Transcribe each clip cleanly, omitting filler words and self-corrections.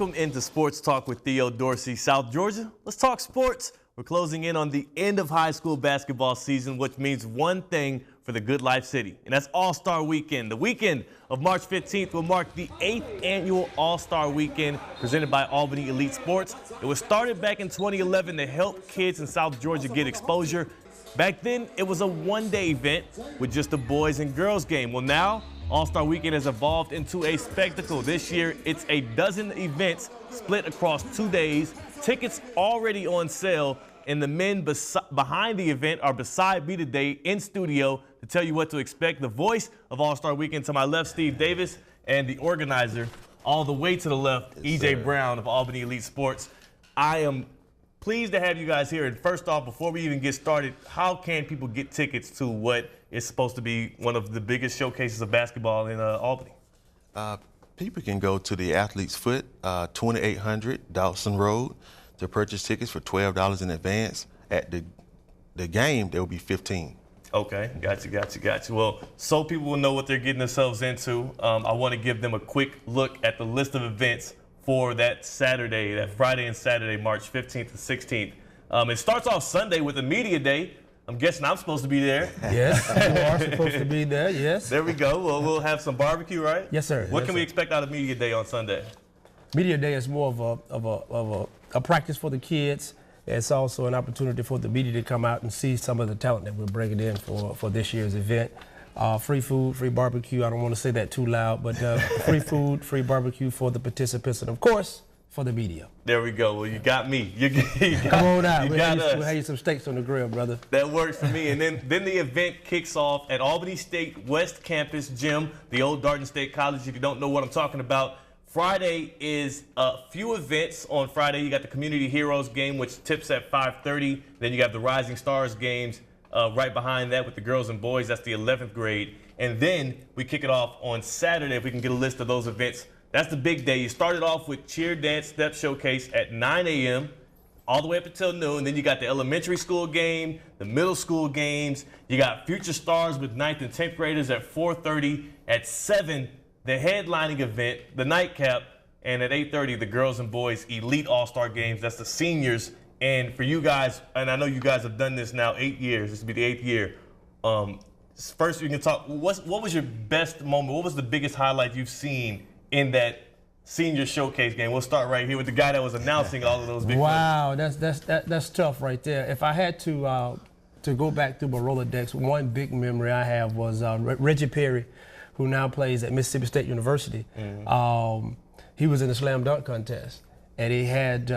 Welcome into Sports Talk with Theo Dorsey, South Georgia. Let's talk sports. We're closing in on the end of high school basketball season, which means one thing for the Good Life City, and that's All-Star Weekend. The weekend of March 15th will mark the 8th annual All-Star Weekend presented by Albany Elite Sports. It was started back in 2011 to help kids in South Georgia get exposure. Back then, it was a one-day event with just a boys and girls game. Well, now, All-Star Weekend has evolved into a spectacle. This year, it's a dozen events split across 2 days. Tickets already on sale, and the men behind the event are beside me today in studio to tell you what to expect. The voice of All-Star Weekend to my left, Steve Davis, and the organizer all the way to the left, E.J. Brown of Albany Elite Sports. I am pleased to have you guys here. And first off, before we even get started, how can people get tickets to what is supposed to be one of the biggest showcases of basketball in Albany? People can go to the Athlete's Foot, 2800 Dawson Road, to purchase tickets for $12 in advance. At the game, there will be $15. Okay, got you. Well, so people will know what they're getting themselves into. I want to give them a quick look at the list of events for that Saturday, that Friday and Saturday, March 15th and 16th. It starts off Sunday with a media day. I'm guessing I'm supposed to be there. Yes, you are supposed to be there, yes. There we go. Well, we'll have some barbecue, right? Yes, sir. What can we expect out of media day on Sunday? Media day is more of a practice for the kids. It's also an opportunity for the media to come out and see some of the talent that we're bringing in for this year's event. Free food, free barbecue. I don't want to say that too loud, but free food, free barbecue for the participants, and of course, for the media. There we go. Well, you got me. Come on out. We'll have you some steaks on the grill, brother. That works for me. And then the event kicks off at Albany State West Campus gym, the old Darden State College. If you don't know what I'm talking about, Friday is a few events. On Friday, you got the Community Heroes game, which tips at 5:30. Then you have the Rising Stars games right behind that with the girls and boys. That's the 11th grade. And then we kick it off on Saturday, if we can get a list of those events. That's the big day. You started off with Cheer Dance Step Showcase at 9 a.m. all the way up until noon. Then you got the elementary school game, the middle school games. You got Future Stars with 9th and 10th graders at 4:30. At 7, the headlining event, the nightcap. And at 8:30, the girls and boys Elite All-Star Games. That's the seniors. And for you guys, and I know you guys have done this now 8 years. This will be the 8th year. First, we can talk. What was your best moment? What was the biggest highlight you've seen in that senior showcase game? We'll start right here with the guy that was announcing all of those big plays. That's tough right there. If I had to go back through my Rolodex, one big memory I have was Reggie Perry, who now plays at Mississippi State University. Mm-hmm. He was in the slam dunk contest, and he had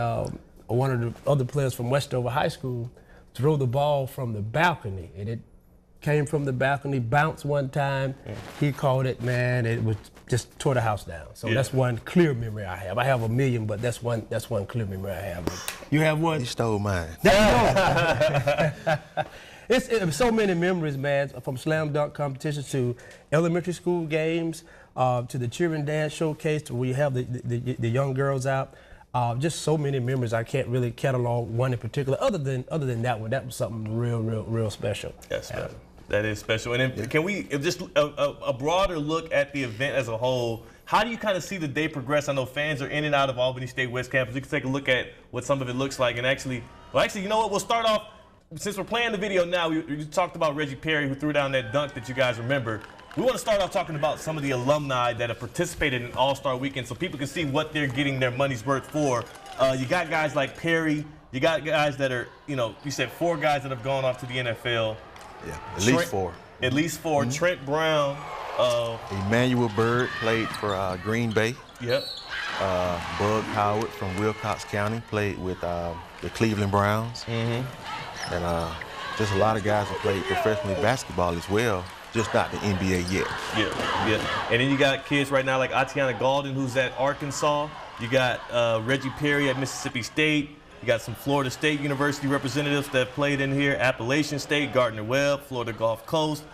one of the other players from Westover High School throw the ball from the balcony, and it came from the balcony, bounced one time. He caught it, man. It was just tore the house down. So that's one clear memory I have. I have a million, but that's one clear memory I have. You have one? You stole mine. It's so many memories, man, from slam dunk competitions to elementary school games, to the cheering dance showcase, to where you have the young girls out. Just so many memories. I can't really catalog one in particular. Other than that one, that was something real special. That's right. That is special. And then can we just a broader look at the event as a whole? How do you kind of see the day progress? I know fans are in and out of Albany State West Campus. You can take a look at what some of it looks like. And actually, you know what? We'll start off, since we're playing the video now, we talked about Reggie Perry, who threw down that dunk that you guys remember. We want to start off talking about some of the alumni that have participated in All-Star Weekend so people can see what they're getting their money's worth for. You got guys like Perry. You got guys that are, you said 4 guys that have gone off to the NFL. Yeah, at least 4. At least 4. Mm-hmm. Trent Brown. Emmanuel Bird played for Green Bay. Yep. Bug Howard from Wilcox County played with the Cleveland Browns. Mm-hmm. And just a lot of guys have played professionally basketball as well, just not the NBA yet. Yeah. And then you got kids right now like Atiana Golden, who's at Arkansas. You got Reggie Perry at Mississippi State. You got some Florida State University representatives that played in here, Appalachian State, Gardner-Webb, Florida Gulf Coast,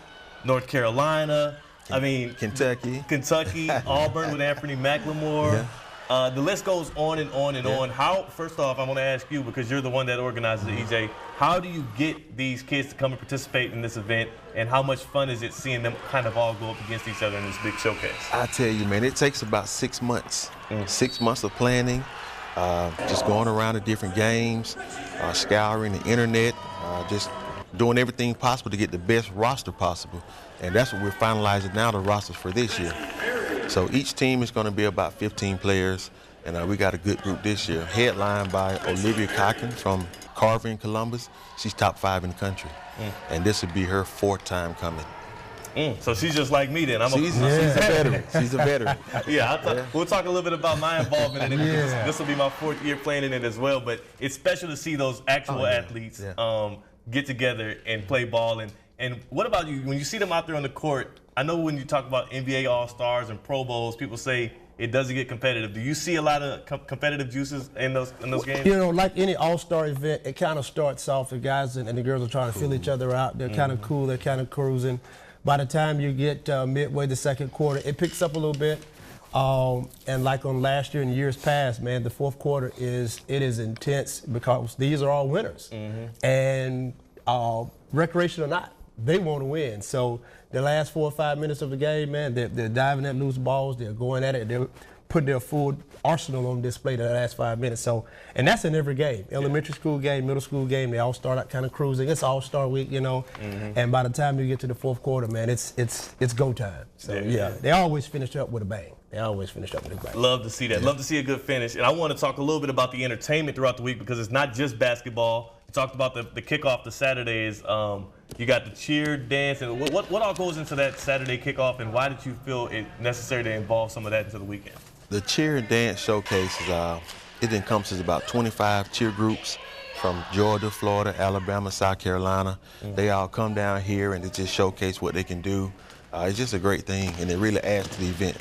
North Carolina. Kentucky, Auburn with Anthony McLemore. The list goes on and on and on. First off, I want to ask you, because you're the one that organizes it, EJ, how do you get these kids to come and participate in this event, and how much fun is it seeing them kind of all go up against each other in this big showcase? I tell you, man, it takes about 6 months. 6 months of planning, just going around to different games, scouring the internet, just doing everything possible to get the best roster possible. And that's what we're finalizing now, the rosters for this year. So each team is going to be about 15 players, and we got a good group this year, headlined by Olivia Cochran from Carver in Columbus. She's top 5 in the country, and this would be her 4th time coming. So she's just like me then. She's a veteran. She's a veteran. We'll talk a little bit about my involvement in it. This will be my 4th year playing in it as well, but it's special to see those actual athletes get together and play ball. And what about you? When you see them out there on the court, I know when you talk about NBA All-Stars and Pro Bowls, people say it doesn't get competitive. Do you see a lot of competitive juices in those games? You know, like any All-Star event, it kind of starts off, the guys and the girls are trying to feel each other out. They're kind of cool, they're kind of cruising. By the time you get midway the second quarter, it picks up a little bit. And like on last year and years past, man, the fourth quarter is intense because these are all winners. And recreation or not, they want to win. So the last 4 or 5 minutes of the game, man, they're diving at loose balls, they're going at it, they're putting their full arsenal on display the last 5 minutes. So, and that's in every game. Elementary school game, middle school game, they all start out kind of cruising. It's All-Star week, you know. And by the time you get to the fourth quarter, man, it's go time. So they always finish up with a bang. They always finish up with a bang. Love to see that. Love to see a good finish. And I want to talk a little bit about the entertainment throughout the week, because it's not just basketball. You talked about the kickoff to Saturdays. You got the cheer, dance, and what all goes into that Saturday kickoff, and why did you feel it necessary to involve some of that into the weekend? The cheer and dance showcase it encompasses about 25 cheer groups from Georgia, Florida, Alabama, South Carolina. They all come down here and they just showcase what they can do. It's just a great thing, and it really adds to the event.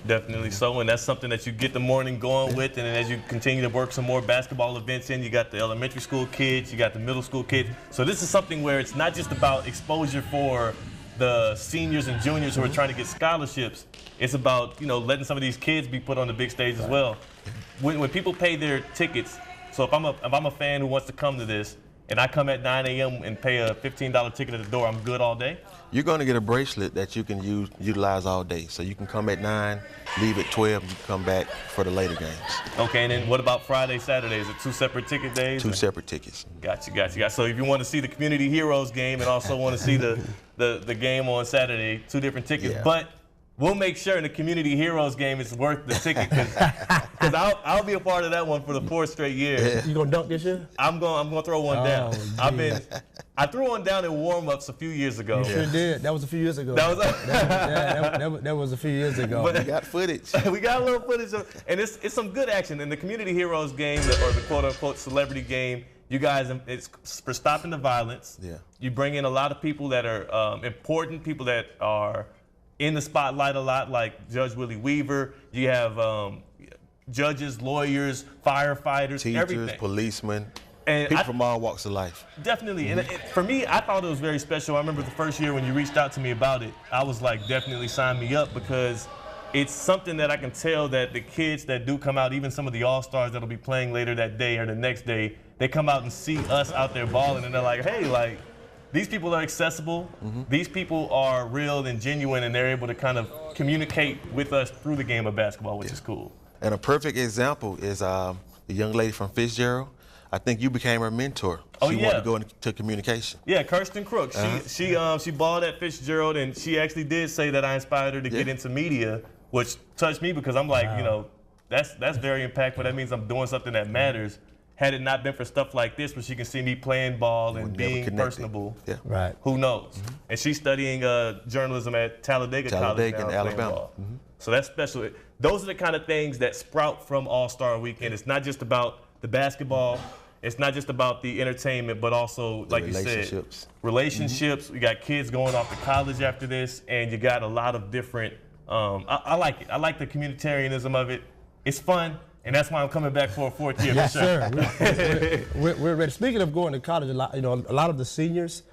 Definitely so, and that's something that you get the morning going with, and then as you continue to work some more basketball events in, you got the elementary school kids, you got the middle school kids. So this is something where it's not just about exposure for the seniors and juniors who are trying to get scholarships. It's about, you know, letting some of these kids be put on the big stage as well. When people pay their tickets, so if I'm a fan who wants to come to this, and I come at 9 a.m. and pay a $15 ticket at the door, I'm good all day? You're going to get a bracelet that you can utilize all day. So you can come at 9, leave at 12, and you can come back for the later games. Okay, and then what about Friday, Saturday? Is it 2 separate ticket days? 2 separate tickets. Gotcha. So if you want to see the Community Heroes game and also want to see the game on Saturday, 2 different tickets. But we'll make sure in the Community Heroes game it's worth the ticket, because I'll be a part of that one for the 4th straight year. You gonna dunk this year? I'm gonna throw one down. I threw one down in warm-ups a few years ago. You sure did. That was a few years ago. That was a few years ago. But we got footage. We got a little footage, and it's some good action in the Community Heroes game, or the quote-unquote celebrity game. You guys, it's for stopping the violence. You bring in a lot of people that are important, people that are in the spotlight a lot, like Judge Willie Weaver. You have judges, lawyers, firefighters, teachers, everything. Policemen, and people from all walks of life. Definitely. And for me, I thought it was very special. I remember the first year when you reached out to me about it, I was like, definitely sign me up, because it's something that I can tell that the kids that do come out, even some of the All-Stars that'll be playing later that day or the next day, they come out and see us out there balling, and they're like, hey, like, these people are accessible. These people are real and genuine, and they're able to kind of communicate with us through the game of basketball, which is cool. And a perfect example is the young lady from Fitzgerald. I think you became her mentor. She wanted to go into communication. Yeah, Kirsten Crook. She balled at Fitzgerald, and she actually did say that I inspired her to get into media, which touched me, because I'm like, you know, that's very impactful. That means I'm doing something that matters. Had it not been for stuff like this, where she can see me playing ball and being personable, who knows? And she's studying journalism at Talladega College now, in Alabama. So that's special. Those are the kind of things that sprout from All-Star Weekend. It's not just about the basketball. It's not just about the entertainment, but also, like you said, relationships. We got kids going off to college after this, and you got a lot of different. I like it. I like the communitarianism of it. It's fun. And that's why I'm coming back for a 4th year. Yes, sir. We're ready. Speaking of going to college, a lot of the seniors,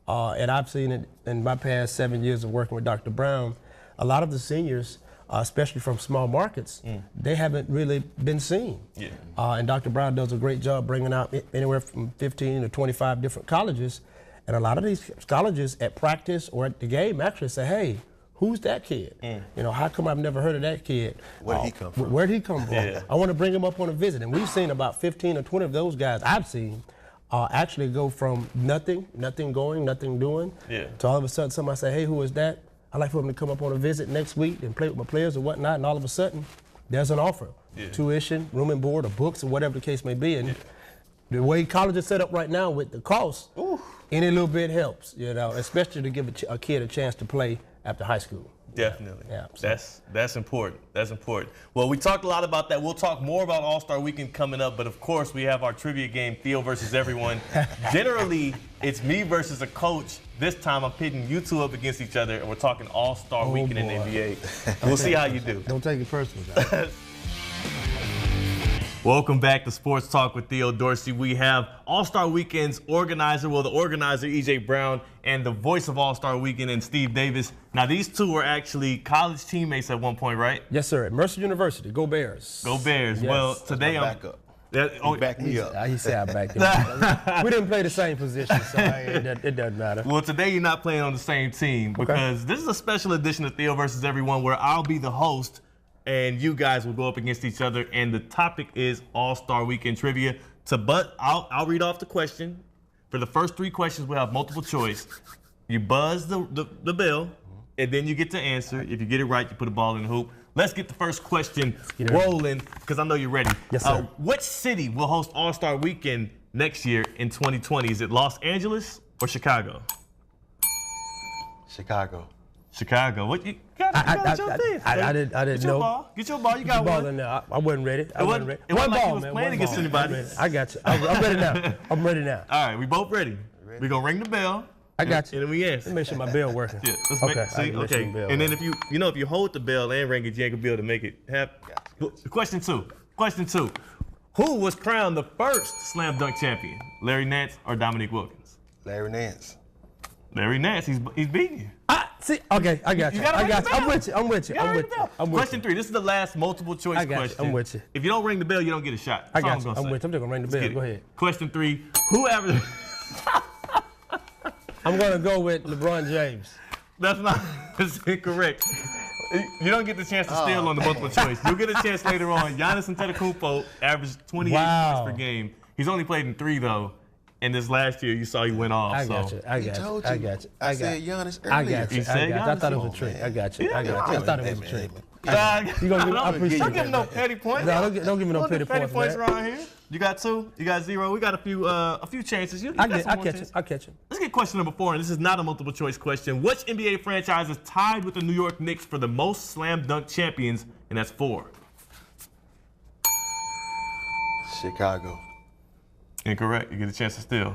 and I've seen it in my past 7 years of working with Dr. Brown, a lot of the seniors especially from small markets, they haven't really been seen. Yeah. And Dr. Brown does a great job bringing out anywhere from 15 to 25 different colleges. And a lot of these colleges at practice or at the game actually say, hey, who's that kid? You know, how come I've never heard of that kid? Where'd he come from? Where'd he come from? Yeah. I want to bring him up on a visit. And we've seen about 15 or 20 of those guys I've seen actually go from nothing going, nothing doing, to all of a sudden somebody say, hey, who is that? I'd like for him to come up on a visit next week and play with my players or whatnot, and all of a sudden, there's an offer. Tuition, room and board, or books, or whatever the case may be. And the way college is set up right now with the cost, any little bit helps, you know, especially to give a kid a chance to play after high school. Definitely. Yeah, so. That's important. That's important. Well, we talked a lot about that. We'll talk more about All-Star Weekend coming up, but of course we have our trivia game, Theo versus everyone. Generally, it's me versus a coach. This time I'm pitting you two up against each other, and we're talking All-Star Weekend in the NBA. We'll see how you do. Don't take it personally, guys. Welcome back to Sports Talk with Theo Dorsey. We have All-Star Weekend's organizer, the organizer, E.J. Brown, and the voice of All-Star Weekend, and Steve Davis. Now, these two were actually college teammates at one point, right? Yes, sir. At Mercer University. Go Bears. Go Bears. Yes. Well, today I'm Back up. Oh, Back me up. He said I backed him up. We didn't play the same position, so it doesn't matter. Well, today you're not playing on the same team because this is a special edition of Theo versus Everyone where I'll be the host and you guys will go up against each other, and the topic is All-Star Weekend trivia. I'll read off the question. For the first 3 questions, we'll have multiple choice. You buzz the bell, and then you get to answer. If you get it right, you put a ball in the hoop. Let's get the first question rolling, because I know you're ready. Yes, sir. What city will host All-Star Weekend next year in 2020? Is it Los Angeles or Chicago? Chicago. Chicago. What you got jump in. I didn't Get your know. ball. Get your ball. You Get got the ball one. in there. I wasn't ready. It wasn't like you was playing One against ball. anybody. I got you. I'm ready now. I'm ready now. All right, we both ready. We're gonna ring the bell. I got you. And then we answer. Let's make sure my bell working. Yeah, let's Okay, make, see, I can make sure okay. the bell And then working. if you hold the bell and ring it, you ain't gonna be able to make it happen. Question two. Who was crowned the first slam dunk champion? Larry Nance or Dominique Wilkins? Larry Nance. Larry Nance, he's beating you. See, okay, I got you. gotta ring the bell. I'm with you. I'm with you. You gotta I'm ring with the you. bell. I'm with Question you. 3. This is the last multiple choice I got you. question. I'm with you. If you don't ring the bell, you don't get a shot. I That's got all you. I'm I'm with you. I'm just gonna ring the bell. Get it. Go ahead. Question 3. Whoever. I'm gonna go with LeBron James. That's not. That's incorrect. You don't get the chance to steal on the multiple choice. You'll get a chance later on. Giannis Antetokounmpo averaged 28 points per game. He's only played in 3 though. And this last year, you saw he went off. I got so. you. I got you. I got you. I said Giannis earlier. I got you. You said I thought it Giannis? was a trick. I got you. Yeah, I got you. I thought it was a trick. You gonna give- I appreciate don't give that, him no man. petty points. No, don't give me no petty points, man. around here. You got 2. You got 0. We got a few chances. You got some I more catch chances. it. I catch it. Let's get question number 4, and this is not a multiple choice question. Which NBA franchise is tied with the New York Knicks for the most slam dunk champions? And that's 4. Chicago. Incorrect. You get a chance to steal.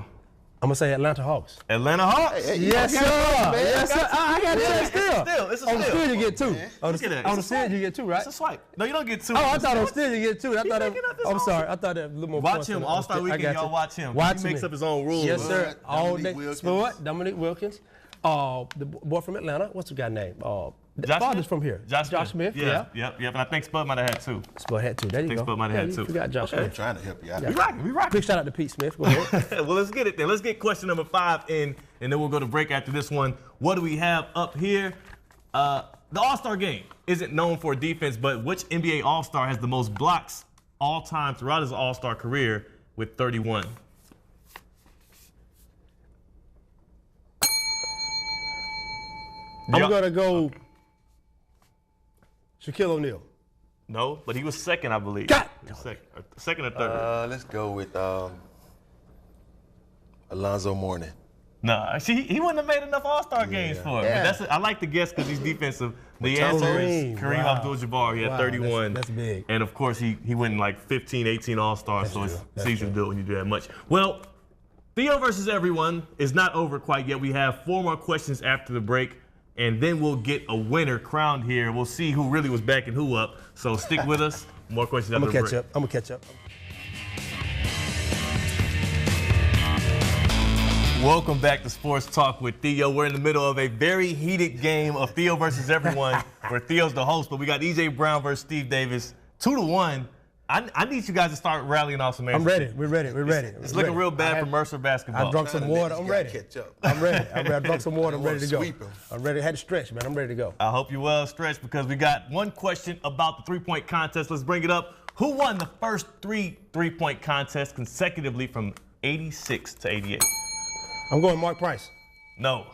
I'm gonna say Atlanta Hawks. Atlanta Hawks. Yes, sir. Yes, sir. I got a steal. It's a On the steal. steal, you get 2. On Look at that. the It's a steal, you get 2, right? It's a swipe. No, you don't get 2. Oh, I thought on steal you get 2. I thought making up his I'm own sorry. shit. I thought that a little more. Watch points him. on the- All-Star I Weekend, got y'all you. watch him. Watch He makes me. up his own rules. Yes, sir. What? All Dominique day. Wilkins. Spud, Dominique Wilkins. The boy from Atlanta. What's the guy name? Josh Father's Smith? from here. Josh Smith. Yeah. Yep. And I think Spud might have had 2. Spud had 2. There you think go. Spud might have had you 2. forgot Josh Okay. Smith. Trying to help you out. We rocking. Big shout out to Pete Smith. Go ahead. Well, let's get it then. Let's get question number 5 in, and then we'll go to break after this one. What do we have up here? The All-Star game isn't known for defense, but which NBA All-Star has the most blocks all time throughout his All-Star career with 31? I'm gonna go Shaquille O'Neal. No, but he was second, I believe. God. He was second or third. Let's go with Alonzo Mourning. No, see, he wouldn't have made enough All-Star games for it. But I like the guess because he's defensive. The answer is Kareem Wow. Abdul-Jabbar. He had Wow, 31. that's big. And of course, he went in like 15, 18 All-Stars, so it's easy to do it when you do that much. Well, Theo versus everyone is not over quite yet. We have 4 more questions after the break, and then we'll get a winner crowned here. We'll see who really was backing who up. So stick with us. More questions I'm after gonna the catch break. up. I'm gonna catch up. Welcome back to Sports Talk with Theo. We're in the middle of a very heated game of Theo versus everyone, where Theo's the host, but we got E.J. Brown versus Steve Davis, 2-1. I need you guys to start rallying off some answers. I'm ready. We're ready. It's looking real bad for Mercer basketball. I drunk some water. I'm ready. I'm ready. I drunk some water. I'm ready to go. I'm ready. I had to stretch, man. I'm ready to go. I hope you well stretched, because we got one question about the three-point contest. Let's bring it up. Who won the first three-point contest consecutively from 86 to 88? I'm going Mark Price. No.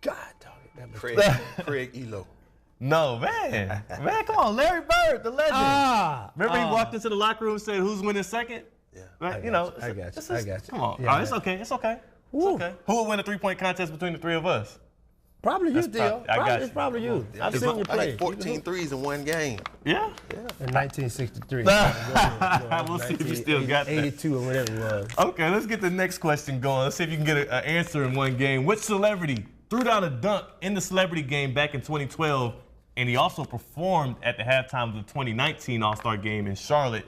God, dog it. Craig Elo. No, man. Man, come on. Larry Bird, the legend. Remember he walked into the locker room and said, who's winning second? Yeah. Right? I got you. Come on. Yeah, It's okay. It's okay. It's okay. Who would win a three-point contest between the three of us? Probably you, Theo. It's probably you. I've seen you play. I had 14 threes in one game. Yeah? In 1963. We'll see if you still got that. 82 or whatever it was. Okay, let's get the next question going. Let's see if you can get an answer in one game. Which celebrity threw down a dunk in the celebrity game back in 2012, and he also performed at the halftime of the 2019 All-Star game in Charlotte?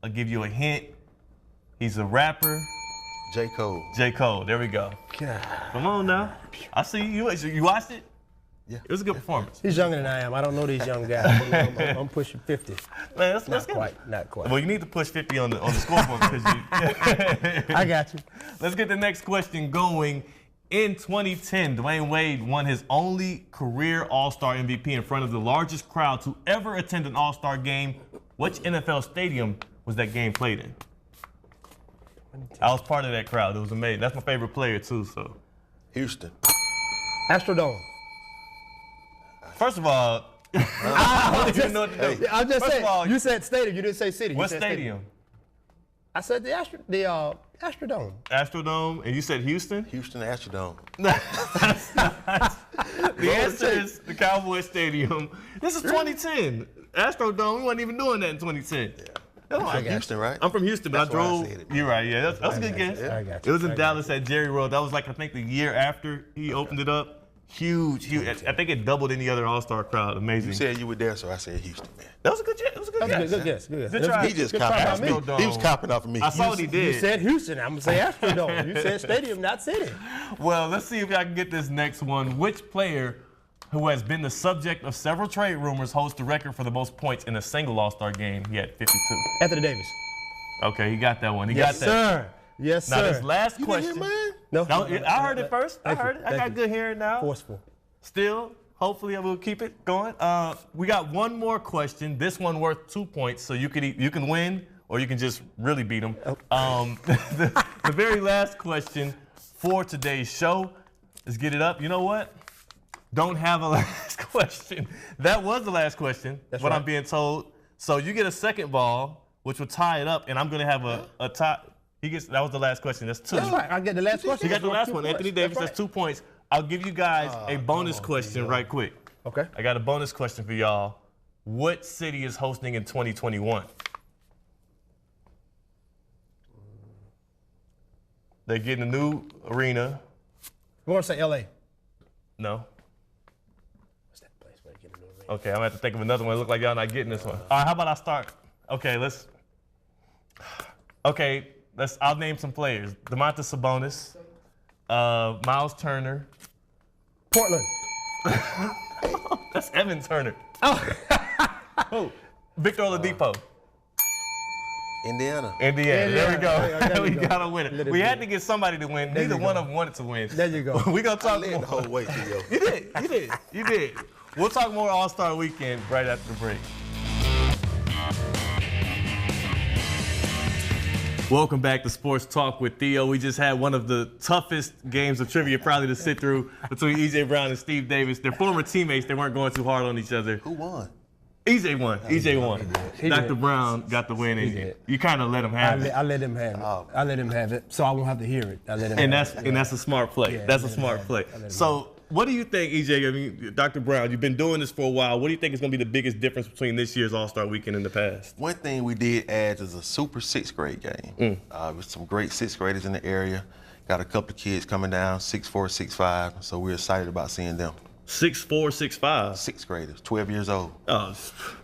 I'll give you a hint. He's a rapper. J. Cole. J. Cole, there we go. God. Come on now. I see you. You watched it? Yeah. It was a good performance. He's younger than I am. I don't know these young guys. I'm pushing 50. Man, let's Not get quite. it. Not quite. Well, you need to push 50 on the scoreboard, because you. I got you. Let's get the next question going. In 2010, Dwayne Wade won his only career All-Star MVP in front of the largest crowd to ever attend an All-Star game. Which NFL stadium was that game played in? I was part of that crowd. It was amazing. That's my favorite player, too. So, Houston. Astrodome. first of all, I don't even know what to do. I'm just First saying. of all, You said stadium. You didn't say city. What You said stadium? I said the Astrodome. Astrodome, and you said Houston? Houston Astrodome. The answer is the Cowboy Stadium. This is 2010. Astrodome, we wasn't even doing that in 2010. Yeah. That's You're from Houston, right? I'm from Houston, but That's I why I drove. said it. You're right, yeah. That's a good guess. I got you. It was in Dallas at Jerry World. That was like, I think, the year after he opened it up. Huge. I think it doubled any other All-Star crowd. Amazing. You said you were there, so I said Houston, man. That was a good guess. It was a good guess. Good guess. Good try. He just Good try copied by off me. me. He was copying off of me. I saw what he did. You said Houston. I'm going to say Astrodome. You said stadium, not city. Well, let's see if I can get this next one. Which player who has been the subject of several trade rumors holds the record for the most points in a single All-Star game? He had 52. Anthony Davis. Okay, he got that one. He Yes, got that. sir. Yes, Now, sir. this last You question. didn't hear mine? No, I heard it first. I heard it. I got good hearing now. Forceful. Still, hopefully, I will keep it going. We got one more question. This one worth 2 points, so you can win, or you can just really beat them. The very last question for today's show. Let's get it up. You know what? Don't have a last question. That was the last question. That's what right. I'm being told. So you get a second ball, which will tie it up, and I'm gonna have a tie. That was the last question. That's 2. That's right. I get the last question. You got the last one. 2 Anthony points. Davis, That's that's 2 points. I'll give you guys a bonus question right quick. Okay. I got a bonus question for y'all. What city is hosting in 2021? They're getting a new arena. We want to say L.A. No. What's that place where they get a new ring? Okay, I'm gonna have to think of another one. It look like y'all not getting this one. All right, how about I start? Okay, I'll name some players. Domantas Sabonis, Miles Turner. Portland. That's Evan Turner. Oh. Victor Oladipo. Indiana. Indiana. There we go. There We you go. got a winner. We had to get somebody to win. Neither you one go. of them wanted to win. There you go. We gonna I talk led more. the whole way, Theo. You did. We'll talk more All-Star Weekend right after the break. Welcome back to Sports Talk with Theo. We just had one of the toughest games of trivia probably to sit through between E.J. Brown and Steve Davis. They're former teammates. They weren't going too hard on each other. Who won? E.J. won. E.J. won. He Dr. did. Brown got the win, and did. you kind of let him have it. I let him have it. I let him have it, so I won't have to hear it. I let him And have it. that's a smart play. Yeah, That's a I let him smart have play. it. I let him So, what do you think, EJ? I mean, Dr. Brown, you've been doing this for a while. What do you think is going to be the biggest difference between this year's All-Star Weekend and the past? One thing we did add is a super sixth grade game. With some great sixth graders in the area. Got a couple of kids coming down, 6'4", 6'5", so we're excited about seeing them. 6'4", 6'5". Sixth graders, 12 years old. Oh,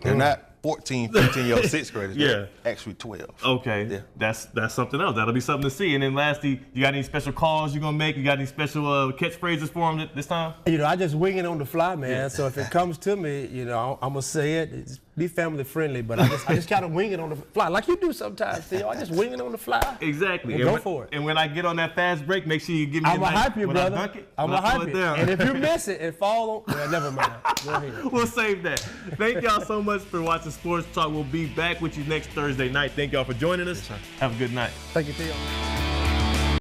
They're not 14, 15-year-old sixth graders. Yeah. They're actually 12. Okay. Yeah. That's something else. That'll be something to see. And then lastly, you got any special calls you're going to make? You got any special catchphrases for them this time? You know, I just wing it on the fly, man. Yeah. So if it comes to me, you know, I'm going to say it. It's be family friendly, but I just kind of wing it on the fly, like you do sometimes, Theo. I just wing it on the fly. Exactly. And go for it. And when I get on that fast break, make sure you give me I'm going to hype you, brother. I'm going to hype you. Down. And if you miss it and fall on, well, never mind. Go ahead. We'll save that. Thank y'all so much for watching Sports Talk. We'll be back with you next Thursday night. Thank y'all for joining us. Yes, have a good night. Thank you, Theo.